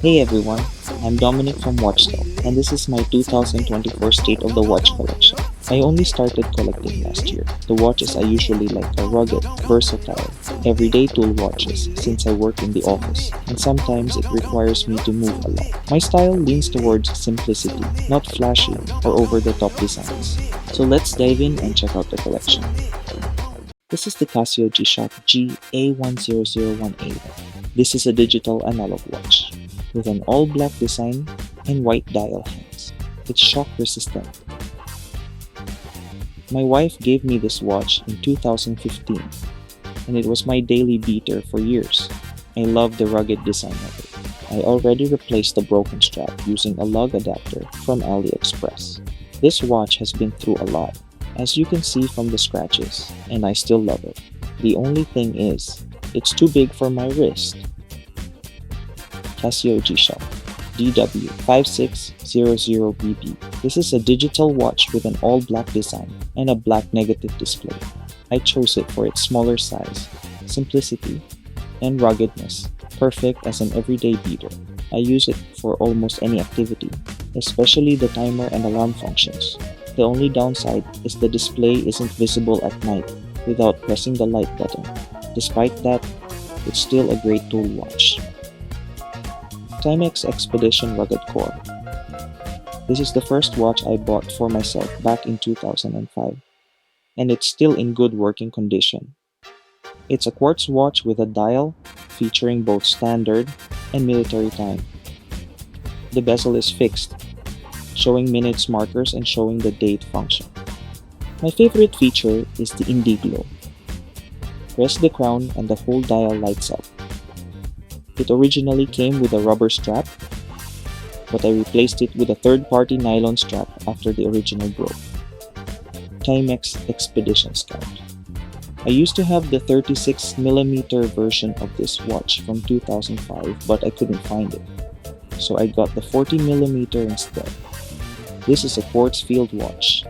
Hey everyone, I'm Dominic from Watchdog, and this is my 2024 State of the Watch collection. I only started collecting last year. The watches I usually like are rugged, versatile, everyday tool watches since I work in the office, and sometimes it requires me to move a lot. My style leans towards simplicity, not flashy or over-the-top designs. So let's dive in and check out the collection. This is the Casio Gshock GA10018. This is a digital analog watch with an all-black design and white dial hands. It's shock resistant. My wife gave me this watch in 2015 and it was my daily beater for years. I love the rugged design of it. I already replaced the broken strap using a lug adapter from AliExpress. This watch has been through a lot, as you can see from the scratches, and I still love it. The only thing is, it's too big for my wrist. Casio Gshock DW5600BB. This is a digital watch with an all-black design and a black negative display. I chose it for its smaller size, simplicity, and ruggedness, perfect as an everyday beater. I use it for almost any activity, especially the timer and alarm functions. The only downside is the display isn't visible at night without pressing the light button. Despite that, it's still a great tool watch. Timex Expedition Rugged Core. This is the first watch I bought for myself back in 2005, and it's still in good working condition. It's a quartz watch with a dial featuring both standard and military time. The bezel is fixed, showing minutes markers and showing the date function. My favorite feature is the Indiglo. Press the crown and the whole dial lights up. It originally came with a rubber strap, but I replaced it with a third-party nylon strap after the original broke. Timex Expedition Scout. I used to have the 36mm version of this watch from 2005, but I couldn't find it, so I got the 40mm instead. This is a quartz field watch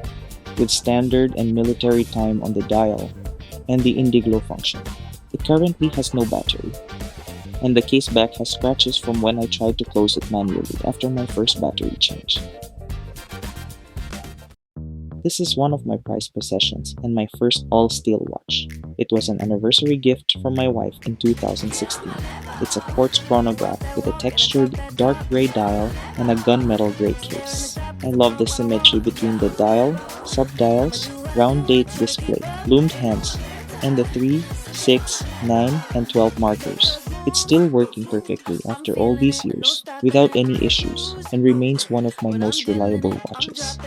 with standard and military time on the dial and the Indiglo function. It currently has no battery, and the case back has scratches from when I tried to close it manually after my first battery change. This is one of my prized possessions and my first all-steel watch. It was an anniversary gift from my wife in 2016. It's a quartz chronograph with a textured dark gray dial and a gunmetal gray case. I love the symmetry between the dial, sub-dials, round date display, loomed hands, and the 3, 6, 9, and 12 markers. It's still working perfectly after all these years, without any issues, and remains one of my most reliable watches.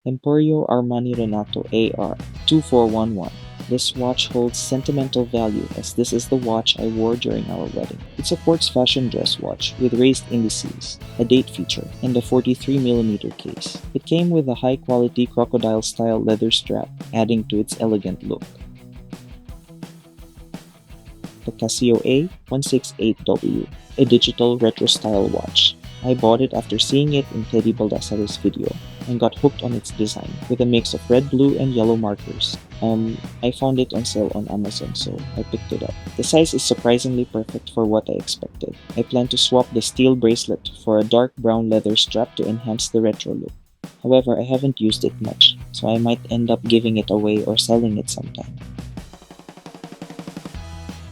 Emporio Armani Renato AR2411. This watch holds sentimental value as this is the watch I wore during our wedding. It's a quartz fashion dress watch with raised indices, a date feature, and a 43mm case. It came with a high-quality crocodile-style leather strap, adding to its elegant look. The Casio A168W, a digital retro-style watch. I bought it after seeing it in Teddy Baldassarre's video and got hooked on its design with a mix of red, blue, and yellow markers. I found it on sale on Amazon, so I picked it up. The size is surprisingly perfect for what I expected. I plan to swap the steel bracelet for a dark brown leather strap to enhance the retro look. However, I haven't used it much, so I might end up giving it away or selling it sometime.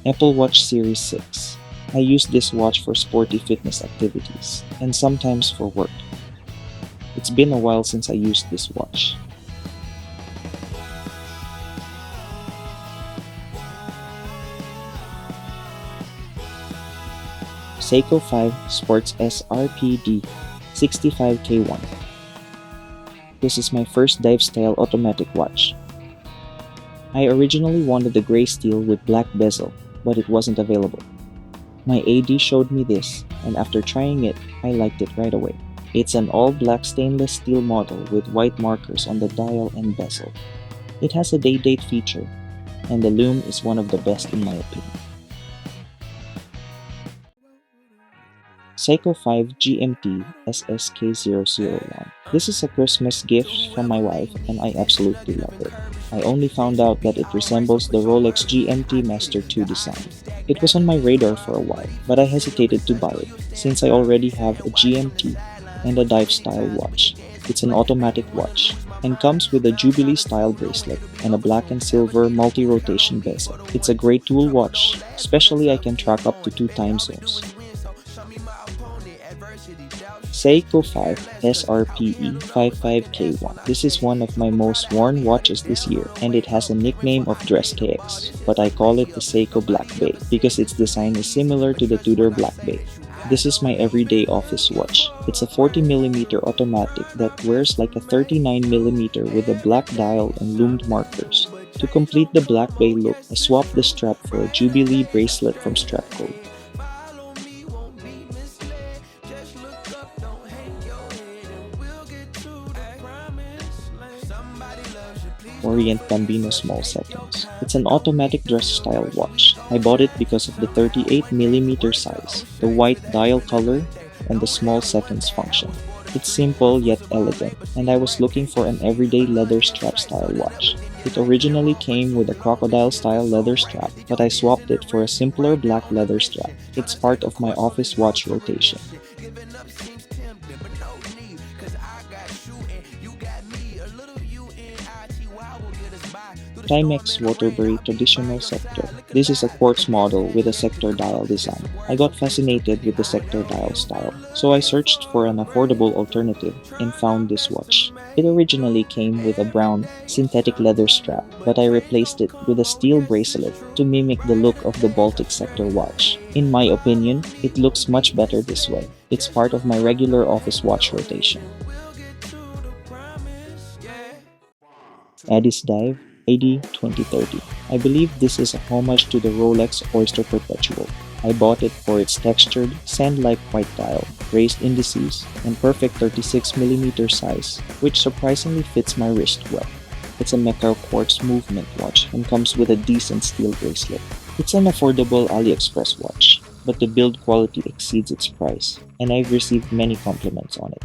Apple Watch Series 6. I use this watch for sporty fitness activities, and sometimes for work. It's been a while since I used this watch. Seiko 5 Sports SRPD 65K1. This is my first dive style automatic watch. I originally wanted the gray steel with black bezel, but it wasn't available. My AD showed me this, and after trying it, I liked it right away. It's an all-black stainless steel model with white markers on the dial and bezel. It has a day-date feature, and the lume is one of the best in my opinion. Seiko 5 GMT SSK001. This is a Christmas gift from my wife and I absolutely love it. I only found out that it resembles the Rolex GMT Master 2 design. It was on my radar for a while, but I hesitated to buy it since I already have a GMT and a dive style watch. It's an automatic watch and comes with a Jubilee style bracelet and a black and silver multi-rotation bezel. It's a great tool watch, especially I can track up to 2 time zones. Seiko 5 SRPE 55K1. This is one of my most worn watches this year, and it has a nickname of Dress KX, but I call it the Seiko Black Bay because its design is similar to the Tudor Black Bay. This is my everyday office watch. It's a 40mm automatic that wears like a 39mm with a black dial and loomed markers. To complete the Black Bay look, I swapped the strap for a Jubilee bracelet from Strapcode. Orient Bambino Small Seconds. It's an automatic dress style watch. I bought it because of the 38mm size, the white dial color, and the small seconds function. It's simple yet elegant, and I was looking for an everyday leather strap style watch. It originally came with a crocodile style leather strap, but I swapped it for a simpler black leather strap. It's part of my office watch rotation. Timex Waterbury Traditional Sector. This is a quartz model with a sector dial design. I got fascinated with the sector dial style, so I searched for an affordable alternative and found this watch. It originally came with a brown synthetic leather strap, but I replaced it with a steel bracelet to mimic the look of the Baltic sector watch. In my opinion, it looks much better this way. It's part of my regular office watch rotation. Addiesdive AD2030. I believe this is a homage to the Rolex Oyster Perpetual. I bought it for its textured, sand-like white dial, raised indices, and perfect 36mm size, which surprisingly fits my wrist well. It's a Mecha quartz movement watch and comes with a decent steel bracelet. It's an affordable AliExpress watch, but the build quality exceeds its price, and I've received many compliments on it.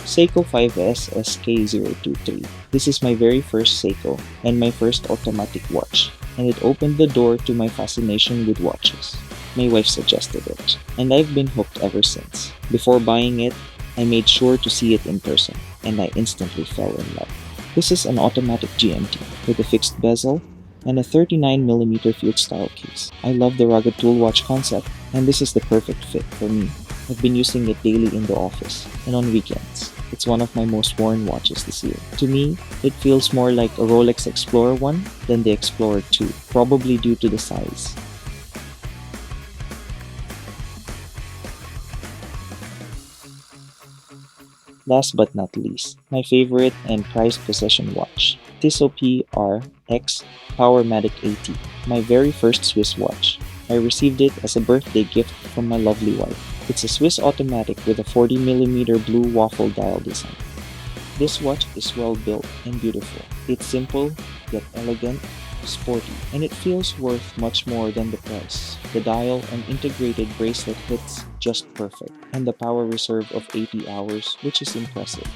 Seiko 5 SSK023. This is my very first Seiko and my first automatic watch, and it opened the door to my fascination with watches. My wife suggested it, and I've been hooked ever since. Before buying it, I made sure to see it in person, and I instantly fell in love. This is an automatic GMT with a fixed bezel and a 39mm field style case. I love the rugged tool watch concept, and this is the perfect fit for me. I've been using it daily in the office and on weekends. It's one of my most worn watches this year. To me, it feels more like a Rolex Explorer 1 than the Explorer 2, probably due to the size. Last but not least, my favorite and prized possession watch, Tissot PRX Powermatic 80, my very first Swiss watch. I received it as a birthday gift from my lovely wife. It's a Swiss automatic with a 40mm blue waffle dial design. This watch is well built and beautiful. It's simple, yet elegant, sporty, and it feels worth much more than the price. The dial and integrated bracelet hits just perfect, and the power reserve of 80 hours, which is impressive.